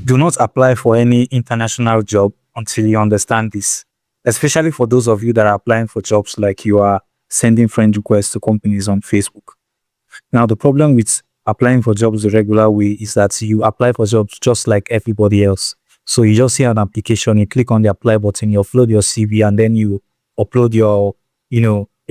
Do not apply for any international job until you understand this, especially for those of you that are applying for jobs like you are sending friend requests to companies on Facebook. Now, the problem with applying for jobs the regular way is that you apply for jobs just like everybody else. So you just see an application, you click on the apply button, you upload your CV, and then you upload your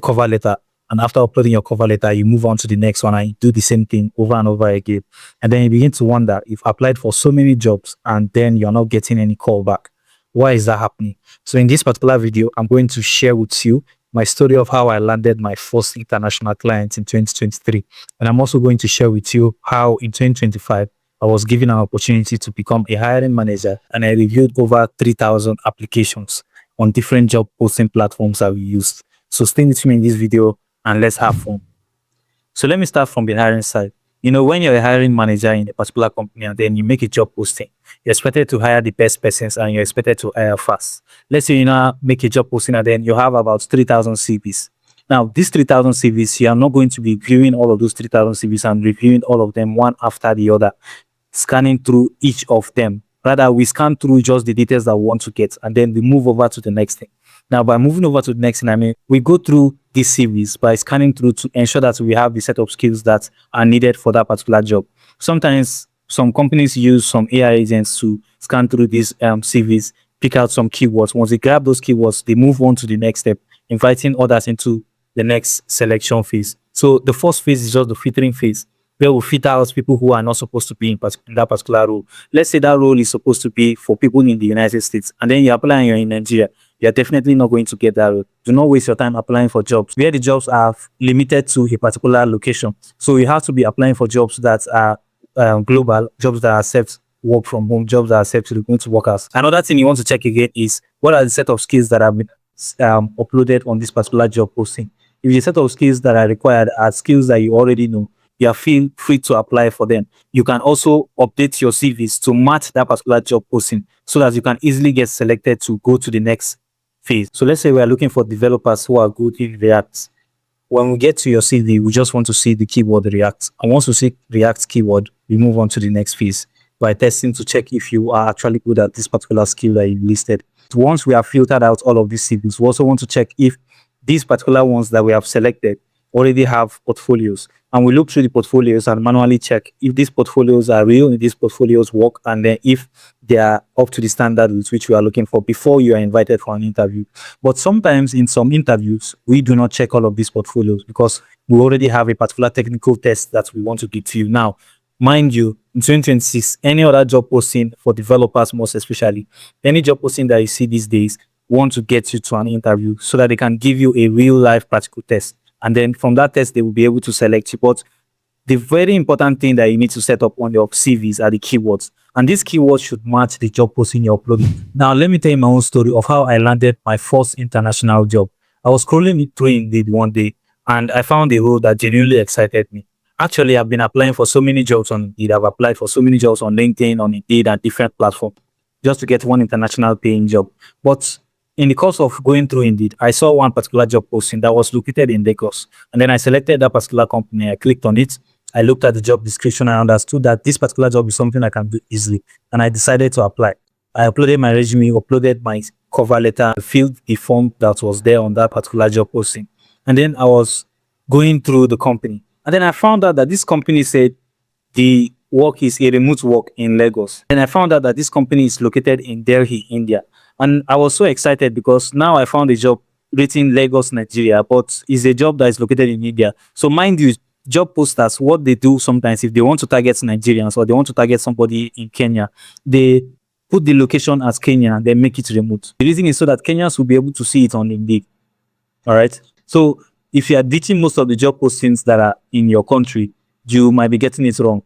cover letter. And after uploading your cover letter, you move on to the next one and you do the same thing over and over again. And then you begin to wonder, you've applied for so many jobs and then you're not getting any call back. Why is that happening? So in this particular video, I'm going to share with you my story of how I landed my first international client in 2023. And I'm also going to share with you how in 2025, I was given an opportunity to become a hiring manager, and I reviewed over 3,000 applications on different job posting platforms that we used. So stay with me in this video and let's have fun. So let me start from the hiring side. When you're a hiring manager in a particular company and then you make a job posting, you're expected to hire the best persons and you're expected to hire fast. Let's say you now make a job posting and then you have about 3,000 CVs. Now, these 3,000 CVs, you are not going to be viewing all of those 3,000 CVs and reviewing all of them one after the other, scanning through each of them. Rather, we scan through just the details that we want to get and then we move over to the next thing. Now, by moving over to the next thing, we go through these CVs by scanning through to ensure that we have the set of skills that are needed for that particular job. Sometimes some companies use some AI agents to scan through these CVs, pick out some keywords. Once they grab those keywords, they move on to the next step, inviting others into the next selection phase. So the first phase is just the filtering phase, where we filter out people who are not supposed to be in that particular role. Let's say that role is supposed to be for people in the United States, and then you apply and you're in Nigeria. You're definitely not going to get that role. Do not waste your time applying for jobs where the jobs are limited to a particular location. So you have to be applying for jobs that are global, jobs that accept work from home, jobs that accept remote workers. Another thing you want to check again is what are the set of skills that have been uploaded on this particular job posting. If the set of skills that are required are skills that you already know, you feel free to apply for them. You can also update your CVs to match that particular job posting so that you can easily get selected to go to the next phase. So let's say we are looking for developers who are good in React. When we get to your CV, we just want to see the keyword React. And once we see React keyword, we move on to the next phase by testing to check if you are actually good at this particular skill that you listed. Once we have filtered out all of these CVs, we also want to check if these particular ones that we have selected already have portfolios. And we look through the portfolios and manually check if these portfolios are real, if these portfolios work, and then if they are up to the standard with which we are looking for before you are invited for an interview. But sometimes in some interviews, we do not check all of these portfolios because we already have a particular technical test that we want to give to you. Now, mind you, in 2026, any other job posting for developers, most especially, any job posting that you see these days want to get you to an interview so that they can give you a real life practical test. And then from that test, they will be able to select you. But the very important thing that you need to set up on your CVs are the keywords. And these keywords should match the job posting you're uploading. Now, let me tell you my own story of how I landed my first international job. I was scrolling through Indeed one day, and I found a role that genuinely excited me. Actually, I've been applying for so many jobs on Indeed. I've applied for so many jobs on LinkedIn, on Indeed, and different platforms just to get one international paying job. But in the course of going through Indeed, I saw one particular job posting that was located in Lagos. And then I selected that particular company. I clicked on it. I looked at the job description and understood that this particular job is something I can do easily. And I decided to apply. I uploaded my resume, uploaded my cover letter, filled the form that was there on that particular job posting. And then I was going through the company. And then I found out that this company said the work is a remote work in Lagos. And I found out that this company is located in Delhi, India. And I was so excited because now I found a job written Lagos, Nigeria, but it's a job that is located in India. So mind you, job posters, what they do sometimes, if they want to target Nigerians or they want to target somebody in Kenya, they put the location as Kenya and then make it remote. The reason is so that Kenyans will be able to see it on Indeed. All right. So if you are ditching most of the job postings that are in your country, you might be getting it wrong,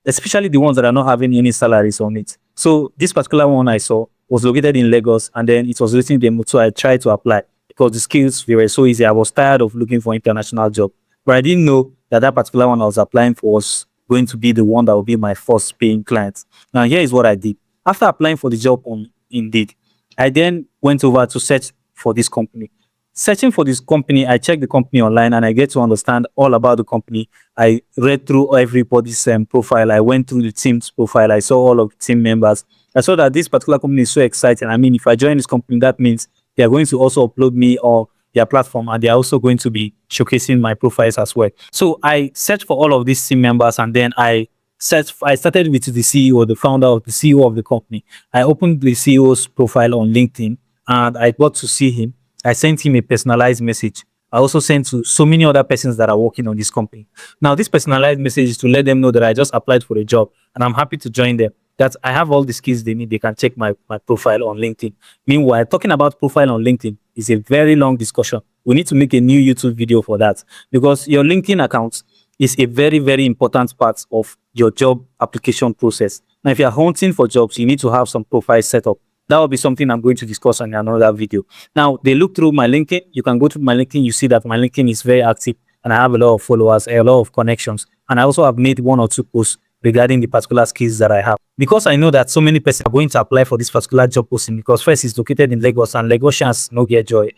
especially the ones that are not having any salaries on it. So this particular one I saw was located in Lagos, and then it was written remote, so I tried to apply because the skills were so easy. I was tired of looking for international job, but I didn't know that that particular one I was applying for was going to be the one that would be my first paying client. Now, here is what I did. After applying for the job on Indeed, I then went over to search for this company. searching for this company, I checked the company online and I get to understand all about the company. I read through everybody's profile. I went through the team's profile. I saw all of the team members. I saw that this particular company is so exciting. I mean, if I join this company, that means they are going to also upload me or their platform, and they're also going to be showcasing my profiles as well. So I searched for all of these team members, and then I started with the CEO, the founder of the CEO of the company. I opened the CEO's profile on LinkedIn and I got to see him. I sent him a personalized message. I also sent to so many other persons that are working on this company. Now, this personalized message is to let them know that I just applied for a job and I'm happy to join them. That I have all the skills they need. They can check my profile on LinkedIn. Meanwhile, talking about profile on LinkedIn is a very long discussion. We need to make a new YouTube video for that because your LinkedIn account is a very, very important part of your job application process. Now, if you're hunting for jobs, you need to have some profile set up. That will be something I'm going to discuss in another video. Now, they look through my LinkedIn. You can go to my LinkedIn. You see that my LinkedIn is very active and I have a lot of followers, a lot of connections. And I also have made 1 or 2 posts regarding the particular skills that I have. Because I know that so many persons are going to apply for this particular job posting because first it's located in Lagos and Lagosians no get joy.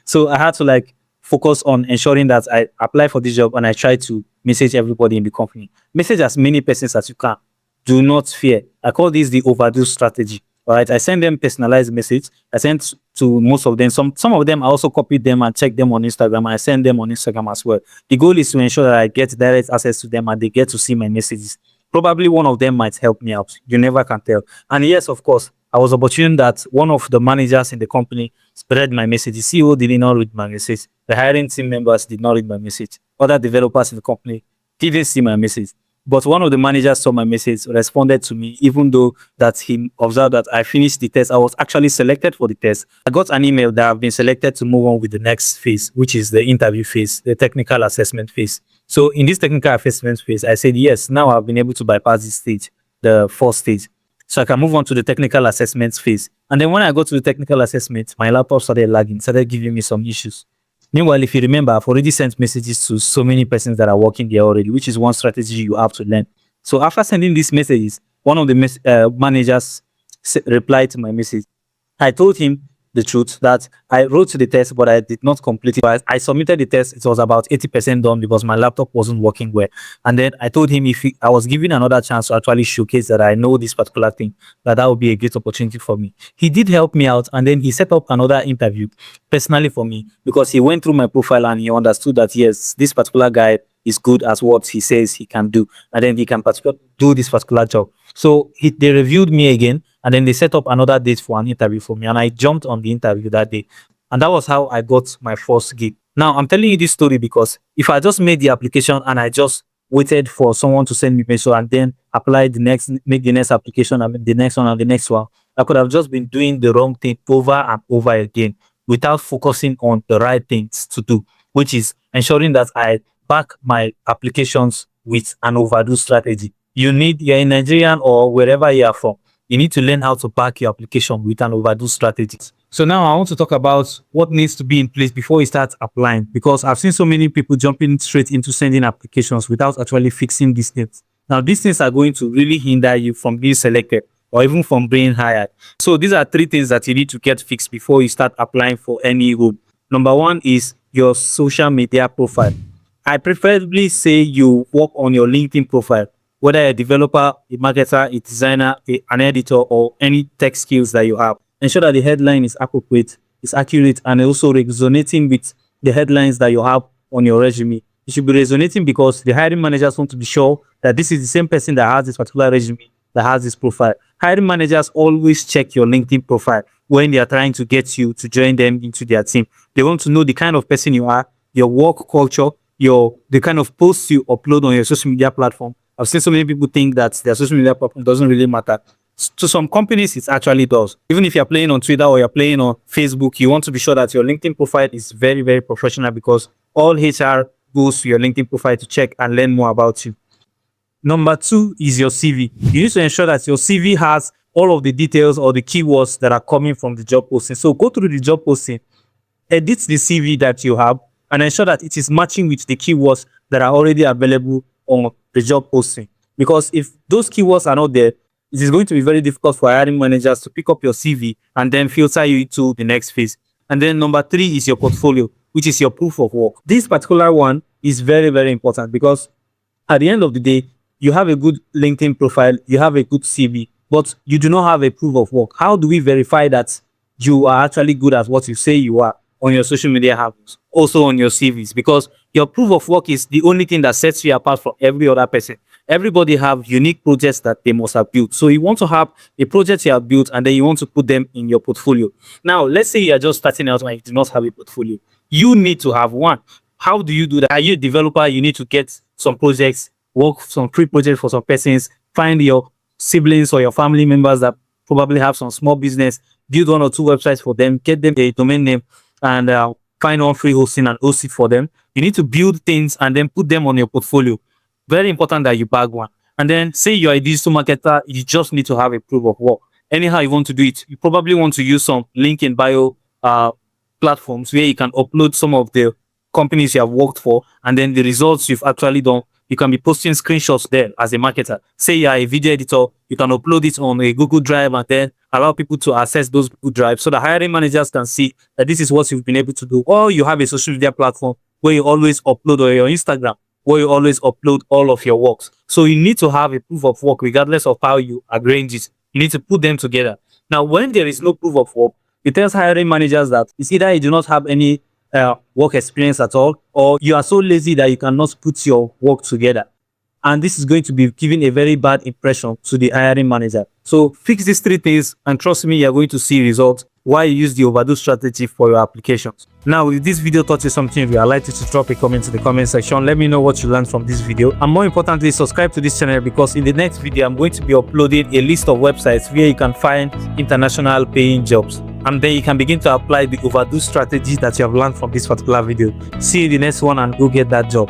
So I had to focus on ensuring that I apply for this job and I try to message everybody in the company. Message as many persons as you can. Do not fear. I call this the Overdo Strategy. All right. I send them personalized message. I sent to most of them. Some of them I also copied them and check them on Instagram. I send them on Instagram as well. The goal is to ensure that I get direct access to them and they get to see my messages. Probably one of them might help me out. You never can tell. And yes, of course, I was opportune that one of the managers in the company spread my message. The CEO did not read my message. The hiring team members did not read my message. Other developers in the company didn't see my message. But one of the managers saw my message, responded to me, even though that he observed that I finished the test. I was actually selected for the test. I got an email that I've been selected to move on with the next phase, which is the interview phase, the technical assessment phase. So in this technical assessment phase, I said, yes, now I've been able to bypass this stage, the first stage. So I can move on to the technical assessment phase. And then when I got to the technical assessment, my laptop started lagging, started giving me some issues. Meanwhile, if you remember, I've already sent messages to so many persons that are working there already, which is one strategy you have to learn. So after sending these messages, one of the managers replied to my message. I told him the truth that I wrote the test, but I did not complete it. I submitted the test. It was about 80% done because my laptop wasn't working well. And then I told him if I was given another chance to actually showcase that I know this particular thing, that would be a great opportunity for me. He did help me out. And then he set up another interview personally for me because he went through my profile and he understood that, yes, this particular guy is good as what he says he can do. And then he can do this particular job. So they reviewed me again. And then they set up another date for an interview for me. And I jumped on the interview that day. And that was how I got my first gig. Now, I'm telling you this story because if I just made the application and I just waited for someone to send me peso and then make the next application and the next one and the next one, I could have just been doing the wrong thing over and over again without focusing on the right things to do, which is ensuring that I back my applications with an overdo strategy. You're in Nigerian or wherever you are from, you need to learn how to back your application with an overdo strategy. So now I want to talk about what needs to be in place before you start applying, because I've seen so many people jumping straight into sending applications without actually fixing these things. Now, these things are going to really hinder you from being selected or even from being hired. So these are 3 things that you need to get fixed before you start applying for any role. Number 1 is your social media profile. I preferably say you work on your LinkedIn profile, whether a developer, a marketer, a designer, an editor, or any tech skills that you have. Ensure that the headline is appropriate, is accurate, and also resonating with the headlines that you have on your resume. It should be resonating because the hiring managers want to be sure that this is the same person that has this particular resume, that has this profile. Hiring managers always check your LinkedIn profile when they are trying to get you to join them into their team. They want to know the kind of person you are, your work culture, the kind of posts you upload on your social media platform. I've seen so many people think that their social media platform doesn't really matter. To some companies, it actually does. Even if you're playing on Twitter or you're playing on Facebook, you want to be sure that your LinkedIn profile is very, very professional because all HR goes to your LinkedIn profile to check and learn more about you. Number 2 is your CV. You need to ensure that your CV has all of the details or the keywords that are coming from the job posting. So go through the job posting, edit the CV that you have, and ensure that it is matching with the keywords that are already available on the job posting. Because if those keywords are not there, it is going to be very difficult for hiring managers to pick up your CV and then filter you into the next phase. And then number 3 is your portfolio, which is your proof of work. This particular one is very, very important because at the end of the day, you have a good LinkedIn profile, you have a good CV, but you do not have a proof of work. How do we verify that you are actually good at what you say you are on your social media handles, also on your CVs? Because your proof of work is the only thing that sets you apart from every other person. Everybody have unique projects that they must have built. So you want to have a project you have built and then you want to put them in your portfolio. Now, let's say you are just starting out and you do not have a portfolio. You need to have one. How do you do that? Are you a developer? You need to get some projects, work some free projects for some persons, find your siblings or your family members that probably have some small business, build 1 or 2 websites for them, get them a domain name, and find one free hosting and host it for them. You need to build things and then put them on your portfolio. Very important that you bag one. And then say you're a digital marketer, you just need to have a proof of work. Anyhow you want to do it, you probably want to use some link in bio platforms where you can upload some of the companies you have worked for and then the results you've actually done. You can be posting screenshots there as a marketer. Say you're a video editor, you can upload it on a Google Drive and then allow people to access those Google Drives so the hiring managers can see that this is what you've been able to do. Or you have a social media platform where you always upload, or your Instagram, where you always upload all of your works. So you need to have a proof of work regardless of how you arrange it. You need to put them together. Now, when there is no proof of work, it tells hiring managers that it's either you do not have any work experience at all, or you are so lazy that you cannot put your work together. And this is going to be giving a very bad impression to the hiring manager. So fix these 3 things and trust me, you're going to see results while you use the Overdo strategy for your applications. Now, if this video taught you something, I'd like you to drop a comment in the comment section. Let me know what you learned from this video. And more importantly, subscribe to this channel because in the next video, I'm going to be uploading a list of websites where you can find international paying jobs. And then you can begin to apply the Overdo strategy that you have learned from this particular video. See you in the next one and go get that job.